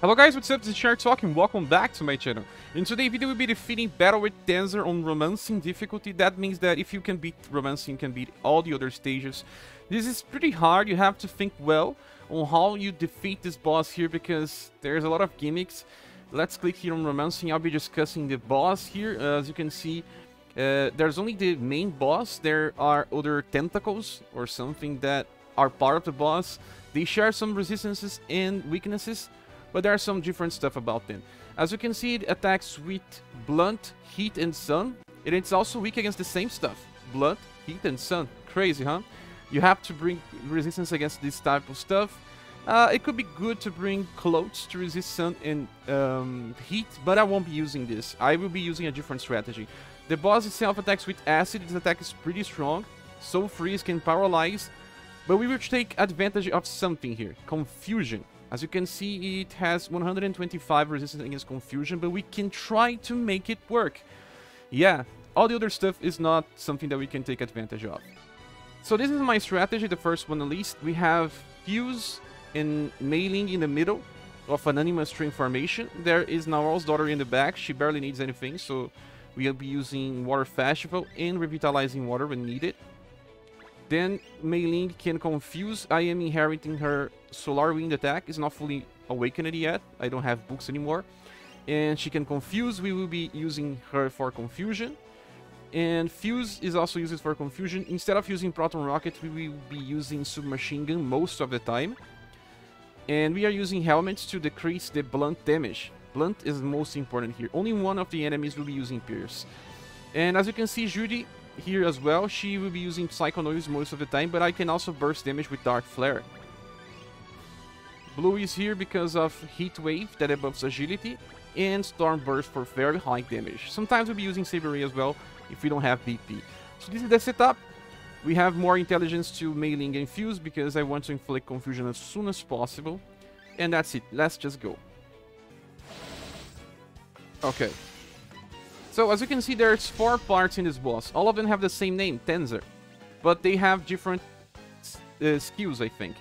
Hello guys, what's up? This is Shark talking. Welcome back to my channel. In today's video, we'll be defeating Battle with Tanzer on Romancing difficulty. That means that if you can beat Romancing, you can beat all the other stages. This is pretty hard. You have to think well on how you defeat this boss here because there's a lot of gimmicks. Let's click here on Romancing. I'll be discussing the boss here. As you can see, there's only the main boss. There are other tentacles or something that are part of the boss. They share some resistances and weaknesses, but there are some different stuff about them. As you can see, it attacks with blunt, heat, and sun. And it's also weak against the same stuff. Blunt, heat, and sun. Crazy, huh? You have to bring resistance against this type of stuff. It could be good to bring clothes to resist sun and heat, but I won't be using this. I will be using a different strategy. The boss itself attacks with acid. This attack is pretty strong. Soul Freeze can paralyze. But we will take advantage of something here. Confusion. As you can see, it has 125 resistance against confusion, but we can try to make it work. Yeah, all the other stuff is not something that we can take advantage of. So this is my strategy, the first one at least. We have Fuse and Mei-Ling in the middle of an animal string formation. There is Naor's daughter in the back. She barely needs anything, so we'll be using Water Festival and Revitalizing Water when needed. Then Mei-Ling can confuse. I am inheriting her Solar Wind attack. It's not fully awakened yet. I don't have books anymore. And she can confuse. We will be using her for confusion. And Fuse is also used for confusion. Instead of using Proton Rocket, we will be using Submachine Gun most of the time. And we are using helmets to decrease the blunt damage. Blunt is most important here. Only one of the enemies will be using Pierce. And as you can see, Judy here as well, she will be using Psycho Noise most of the time, but I can also burst damage with Dark Flare. Blue is here because of Heat Wave that buffs agility, and Storm Burst for very high damage. Sometimes we'll be using ScherBR as well if we don't have BP. So this is the setup. We have more intelligence to Mei-Ling and Fuse because I want to inflict confusion as soon as possible. And that's it. Let's just go. Okay. So, as you can see, there's 4 parts in this boss. All of them have the same name, Tanzer. But they have different skills, I think.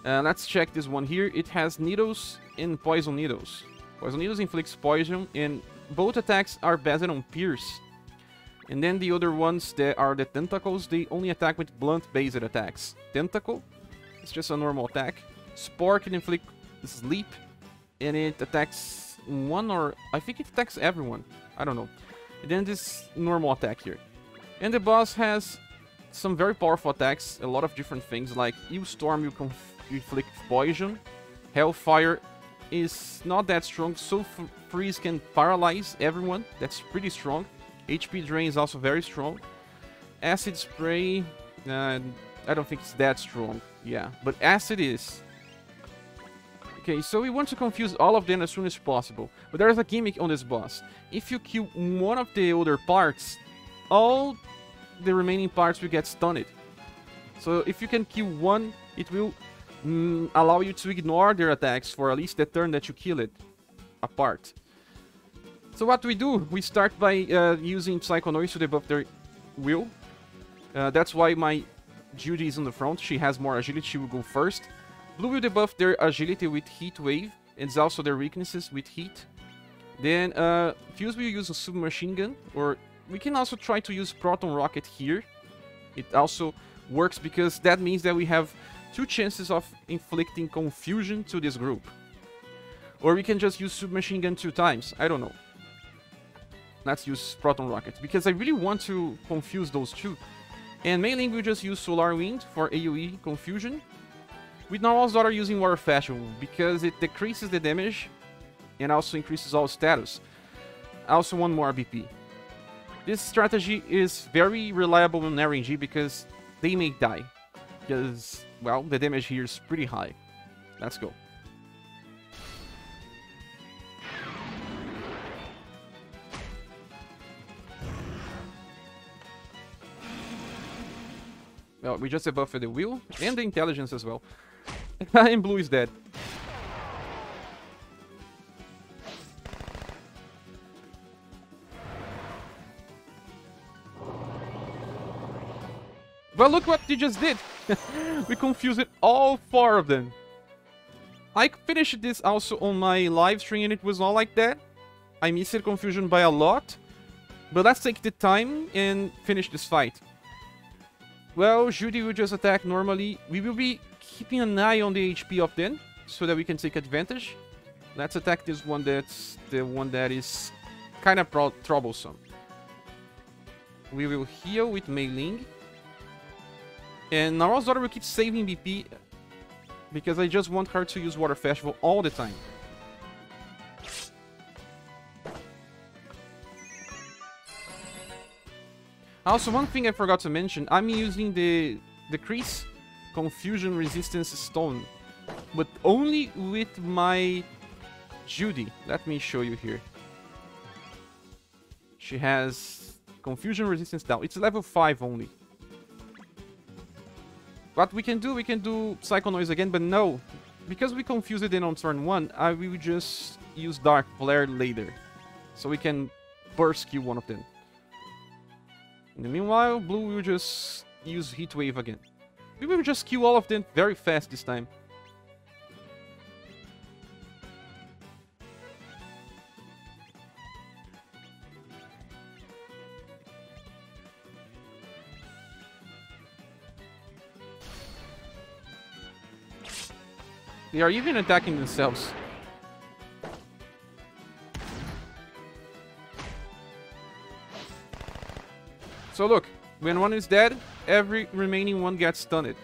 Let's check this one here. It has Needles and Poison Needles. Poison Needles inflicts poison, and both attacks are based on Pierce. And then the other ones that are the Tentacles, they only attack with blunt-based attacks. Tentacle, it's just a normal attack. Spore can inflict Sleep, and it attacks one or... I think it attacks everyone. I don't know. And then this normal attack here. And the boss has some very powerful attacks, a lot of different things, like Storm will inflict poison. Hellfire is not that strong. Soul Freeze can paralyze everyone. That's pretty strong. HP Drain is also very strong. Acid Spray, I don't think it's that strong. Yeah, but Acid is. Okay, so we want to confuse all of them as soon as possible. But there's a gimmick on this boss. If you kill one of the other parts, all the remaining parts will get stunned. So if you can kill one, it will allow you to ignore their attacks for at least the turn that you kill it apart. So what we do? We start by using Psycho Noise to debuff their will. That's why my Judy is on the front. She has more agility. She will go first. Blue will debuff their agility with Heat Wave. It's also their weaknesses with Heat. Then Fuse will use a Submachine Gun, or we can also try to use Proton Rocket here. It also works because that means that we have 2 chances of inflicting confusion to this group. Or we can just use Submachine Gun 2 times. I don't know. Let's use Proton Rocket because I really want to confuse those 2. And Mei-Ling will just use Solar Wind for AoE confusion. With Naor's daughter using Water Festival because it decreases the damage and also increases all status. I also want more BP. This strategy is very reliable in RNG because they may die. Because, well, the damage here is pretty high. Let's go. Well, we just debuffed the will and the intelligence as well. And Blue is dead. But look what you just did! We confused all 4 of them. I finished this also on my live stream and it was not like that. I missed Confusion by a lot. But let's take the time and finish this fight. Well, Judy will just attack normally. We will be keeping an eye on the HP of them, so that we can take advantage. Let's attack this one that's the one that is kind of troublesome. We will heal with Mei-Ling. And Naro's daughter will keep saving BP, because I just want her to use Water Festival all the time. Also, one thing I forgot to mention, I'm using the Decrease Confusion Resistance Stone, but only with my Judy. Let me show you here. She has Confusion Resistance down. It's level 5 only. What we can do Psycho Noise again, but no. Because we confused it in on turn 1, I will just use Dark Flare later. So we can burst kill one of them. In the meanwhile, Blue will just use Heat Wave again. We will just kill all of them very fast this time. They are even attacking themselves. So look, when one is dead, every remaining one gets stunned.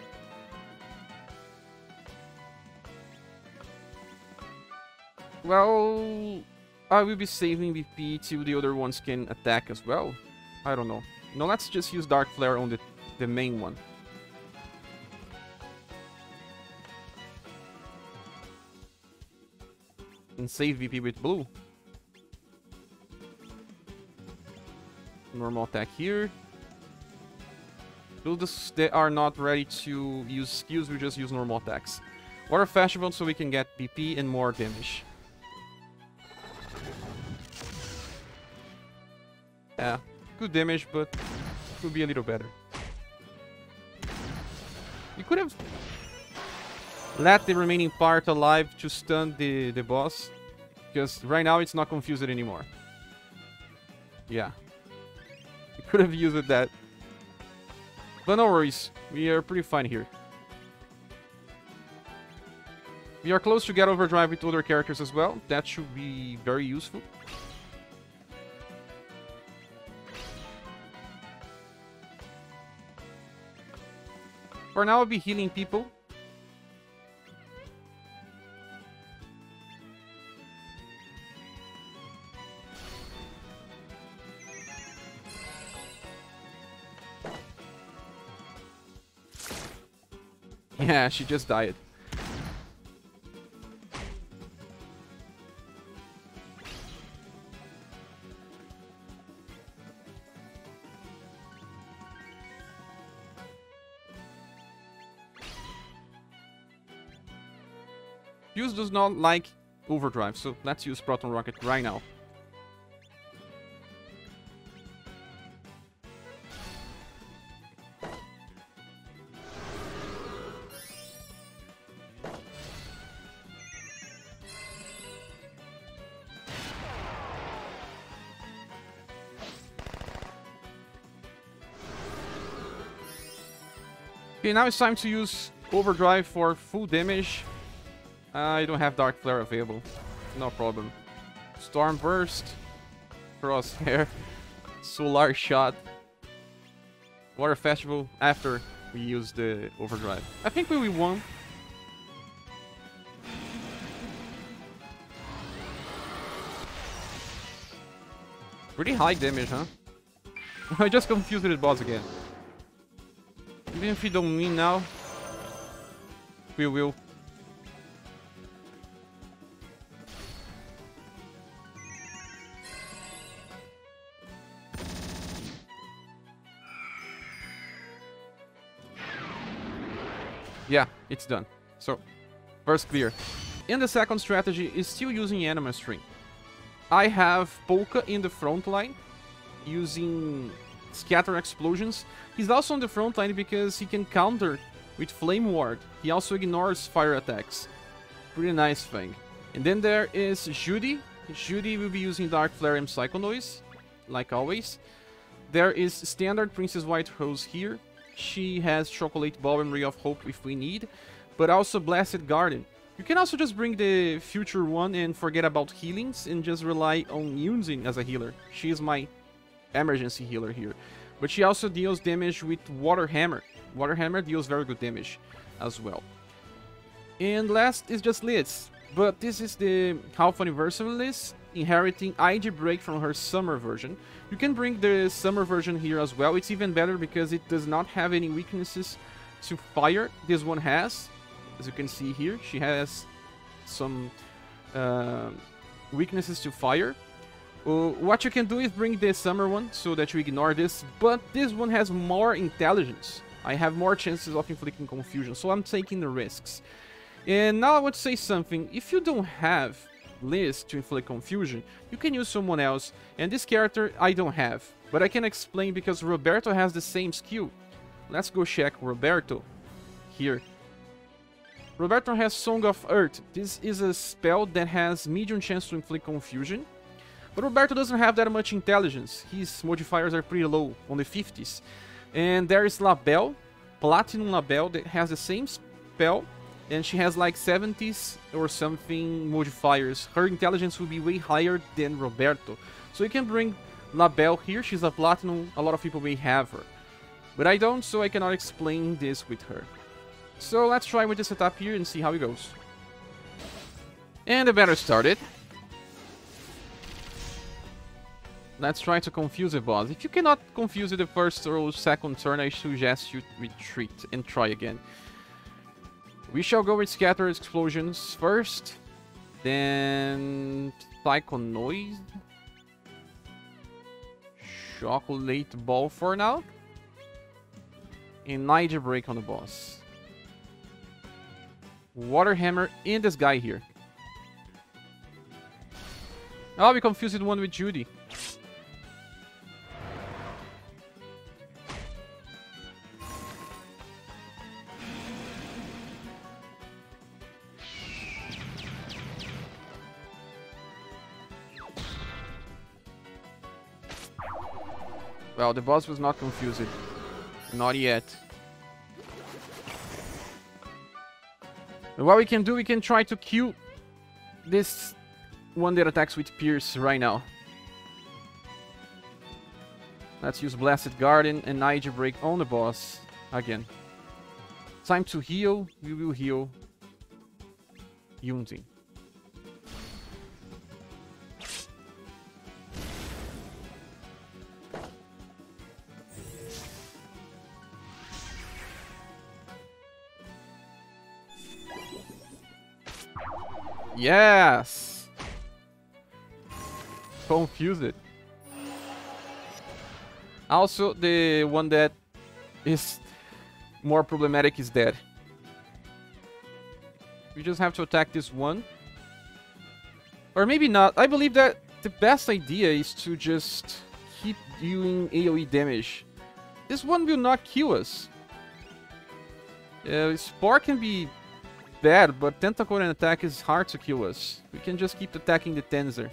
Well, I will be saving BP till the other ones can attack as well. I don't know. No, let's just use Dark Flare on the main one. And save VP with Blue. Normal attack here. Those that are not ready to use skills, we just use normal attacks. Water Festival so we can get BP and more damage. Yeah, good damage, but could be a little better. You could have let the remaining part alive to stun the boss, because right now it's not confused anymore. Yeah. You could have used that. But no worries, we are pretty fine here. We are close to get overdrive with other characters as well. That should be very useful. For now, I'll be healing people. Yeah, she just died. Fuse does not like overdrive, so let's use Proton Rocket right now. Okay, now it's time to use overdrive for full damage. I don't have Dark Flare available. No problem. Storm Burst. Crosshair. Solar Shot. Water Festival after we use the overdrive. I think we won. Pretty high damage, huh? I just confused the boss again. Even if we don't win now, we will. Yeah, it's done. So, first clear. And the second strategy is still using Anima String. I have Polka in the front line, using Scatter Explosions. He's also on the front line because he can counter with Flame Ward. He also ignores fire attacks. pretty nice thing. And then there is Judy. Judy will be using Dark Flare and Psycho Noise, like always. There is standard Princess White Rose here. She has Chocolate Ball and Ray of Hope if we need, but also Blasted Garden. You can also just bring the future one and forget about healings and just rely on Yunzin as a healer. She is my emergency healer here. But she also deals damage with Water Hammer. Water Hammer deals very good damage as well. And last is just Liz. But this is the Half Universal Liz, inheriting IG Break from her summer version. You can bring the summer version here as well. It's even better because it does not have any weaknesses to fire. This one has. As you can see here, she has some weaknesses to fire. What you can do is bring the summer one so that you ignore this, but this one has more intelligence. I have more chances of inflicting confusion, so I'm taking the risks. And now I want to say something. If you don't have Liz to inflict confusion, you can use someone else, and this character I don't have. But I can explain because Roberto has the same skill. Let's go check Roberto here. Roberto has Song of Earth. This is a spell that has medium chance to inflict confusion. But Roberto doesn't have that much intelligence. His modifiers are pretty low, on the 50s. And there is Labelle, Platinum Labelle, that has the same spell. And she has like 70s or something modifiers. Her intelligence will be way higher than Roberto. So you can bring Labelle here. She's a Platinum. A lot of people may have her. But I don't, so I cannot explain this with her. So let's try with the setup here and see how it goes. And the battle started. Let's try to confuse the boss. If you cannot confuse it the first or second turn, I suggest you retreat and try again. We shall go with Scatter Explosions first. Then Psycho Noise. Chocolate Ball for now. And Niger Break on the boss. Water Hammer in this guy here. Oh, we confused one with Judy. Well, the boss was not confused. Not yet. And what we can do, we can try to kill this one that attacks with Pierce right now. Let's use Blasted Garden and Niger Break on the boss again. Time to heal. We will heal Yunzin. Yes! Confuse it. Also, the one that is more problematic is dead. We just have to attack this one. Or maybe not. I believe that the best idea is to just keep doing AoE damage. This one will not kill us. Spore can be bad, but Tentacle and Attack is hard to kill us. We can just keep attacking the Tanzer.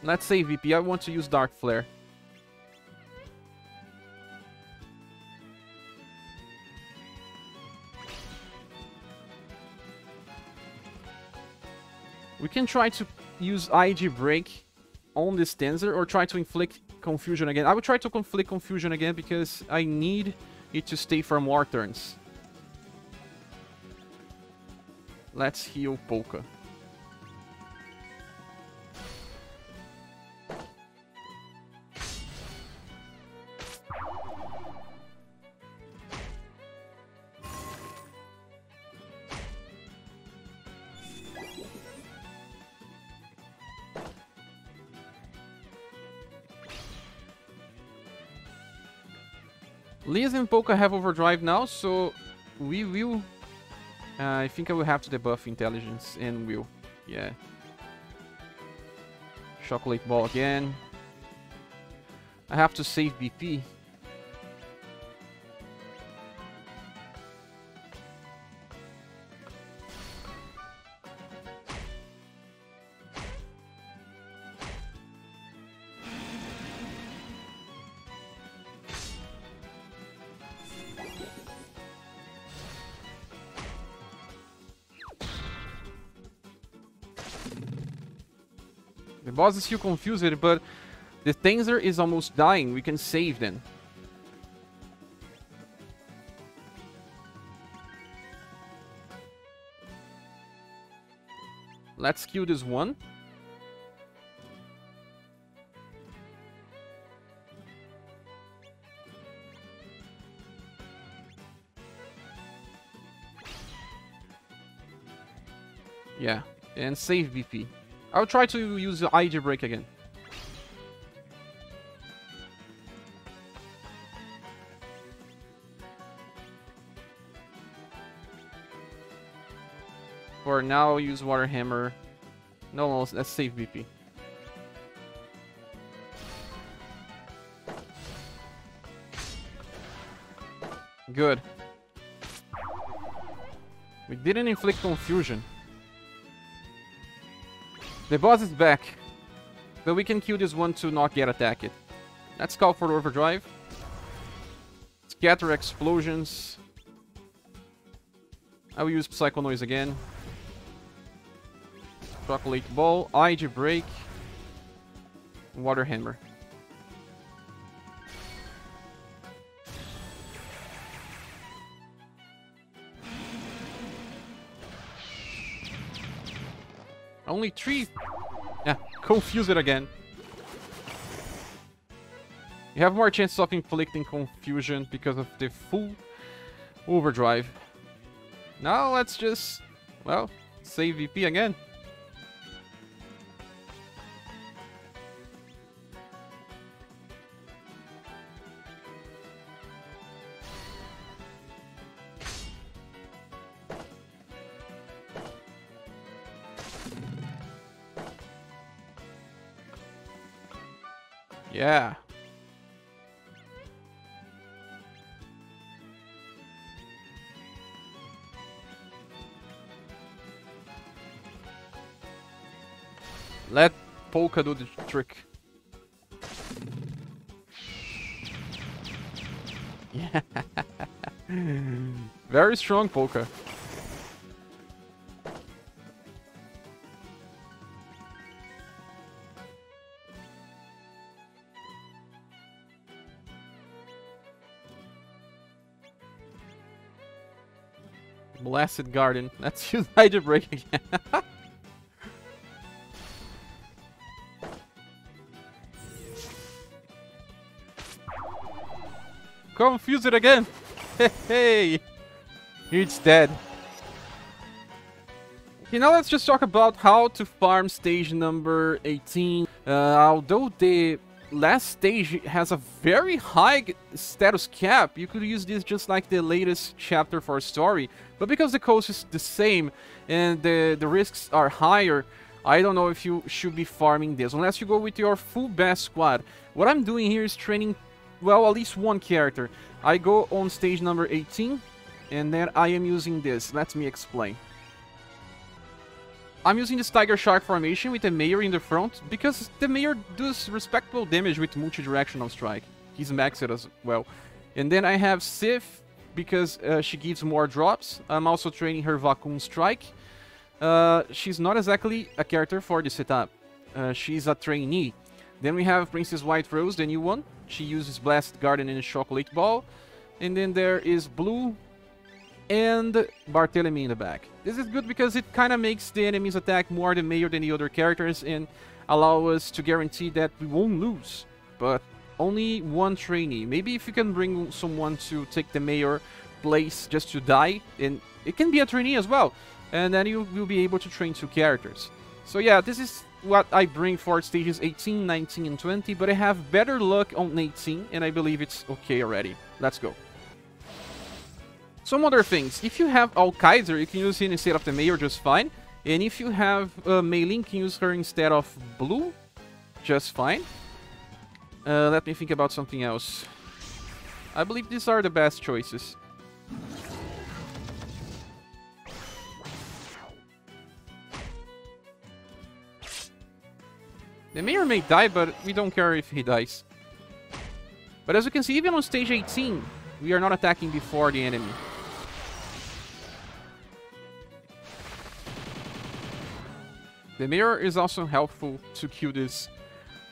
Let's say VP. I want to use Dark Flare. We can try to use IG Break on this Tanzer or try to inflict confusion again. I would try to inflict confusion again because I need it to stay for more turns. Let's heal Polka. Liz and Polka have overdrive now, so we will... I think I will have to debuff intelligence and will. Yeah. Chocolate Ball again. I have to save BP. boss is still confused, but the Tanzer is almost dying. We can save then. Let's kill this one. Yeah, and save BP. I'll try to use the IG break again. For now, I'll use Water Hammer. No, let's save BP. Good. We didn't inflict confusion. The boss is back. But we can kill this one to not get attacked. Let's call for overdrive. Scatter explosions. I will use Psycho Noise again. Chocolate Ball, IG Break, Water Hammer. Only 3. Yeah, confuse it again. You have more chances of inflicting confusion because of the full overdrive. Now let's just, well, save VP again. Yeah. Let Polka do the trick. Yeah. Very strong Polka. Blasted Garden. Let's use Hydra Break again. Confuse it again. Hey, it's dead. Okay, now let's just talk about how to farm stage number 18. Although the last stage has a very high status cap, you could use this just like the latest chapter for a story. But because the coast is the same and the risks are higher, I don't know if you should be farming this unless you go with your full best squad. What I'm doing here is training, well, at least one character. I go on stage number 18 and then I am using this. Let me explain. I'm using this Tiger Shark formation with the Mayor in the front because the Mayor does respectable damage with multi-directional strike. He's maxed as well. And then I have Sif because she gives more drops. I'm also training her Vacuum Strike. She's not exactly a character for the setup. She's a trainee. Then we have Princess White Rose, the new one. She uses Blast Garden and Chocolate Ball. And then there is Blue and Barthélemy in the back. This is good because it kind of makes the enemies attack more the Mayor than the other characters and allow us to guarantee that we won't lose. But only one trainee. Maybe if you can bring someone to take the Mayor place just to die, and it can be a trainee as well. And then you will be able to train 2 characters. So yeah, this is what I bring for stages 18, 19, and 20, but I have better luck on 18, and I believe it's okay already. Let's go. Some other things. If you have Al-Kaiser, you can use him instead of the Mayor just fine. And if you have Mei-Ling, you can use her instead of Blue just fine. Let me think about something else. I believe these are the best choices. The Mayor may die, but we don't care if he dies. But as you can see, even on stage 18, we are not attacking before the enemy. The mirror is also helpful to kill this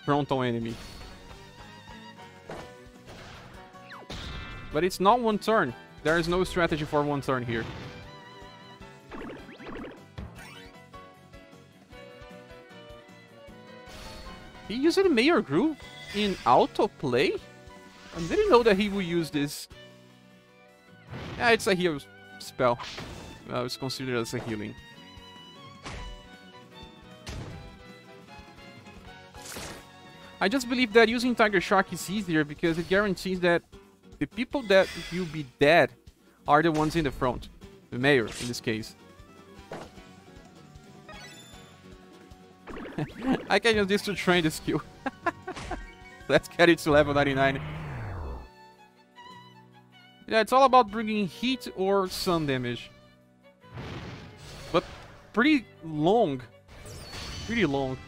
frontal enemy. But it's not one turn. There is no strategy for one turn here. He used the Mayor Groove in autoplay? I didn't know that he would use this. Yeah, it's a heal spell. It's considered as a healing. I just believe that using Tiger Shark is easier because it guarantees that the people that will be dead are the ones in the front. The mayor, in this case. I can use this to train the skill. Let's get it to level 99. Yeah, it's all about bringing heat or sun damage. But pretty long. Pretty long.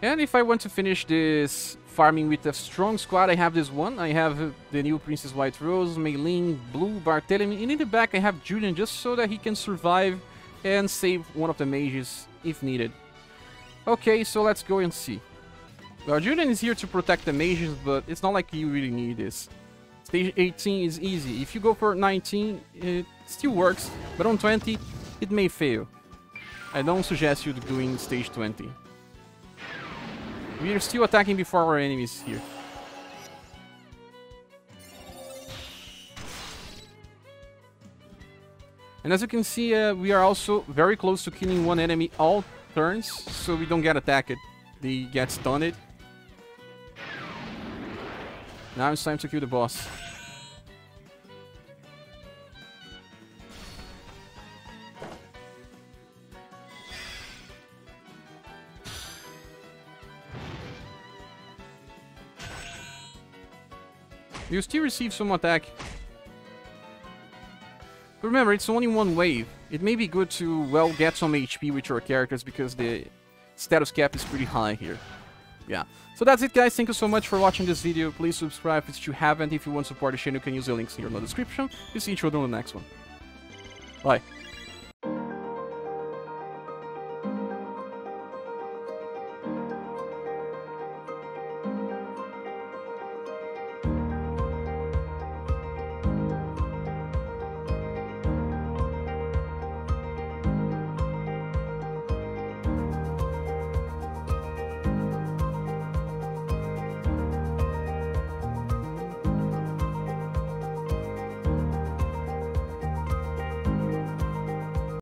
And if I want to finish this farming with a strong squad, I have this one. I have the new Princess White Rose, Mei-Ling, Blue, Barthélemy, and in the back I have Julian just so that he can survive and save one of the mages if needed. Okay, so let's go and see. Well, Julian is here to protect the mages, but it's not like you really need this. Stage 18 is easy. If you go for 19, it still works, but on 20, it may fail. I don't suggest you doing stage 20. We are still attacking before our enemies here. And as you can see, we are also very close to killing one enemy all turns, so we don't get attacked. They get stunned. Now it's time to kill the boss. You still receive some attack. But remember, it's only one wave. It may be good to, well, get some HP with your characters because the status cap is pretty high here. Yeah. So that's it, guys. Thank you so much for watching this video. Please subscribe if you haven't. If you want to support the channel, you can use the links here in the description. We'll see each other on the next one. Bye.